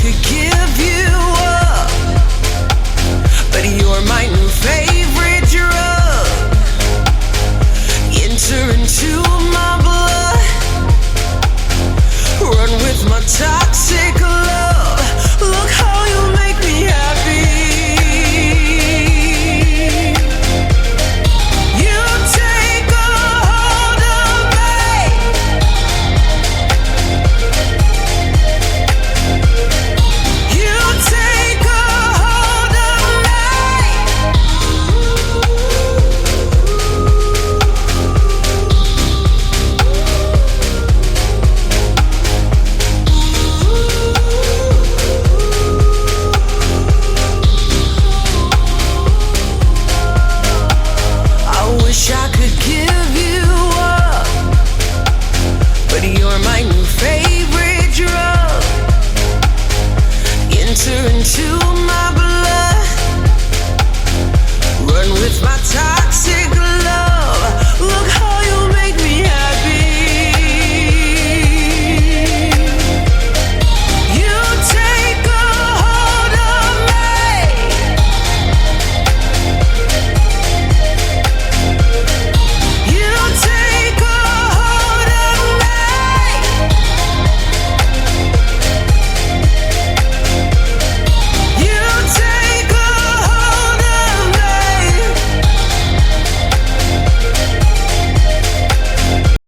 could give you up, but you're my new favorite drug. Enter into my blood, run with my toxic love. Look how you make me happy. You take a hold of me. You take a hold of me. I wish I could give you up, but you're my new favorite drug. Enter into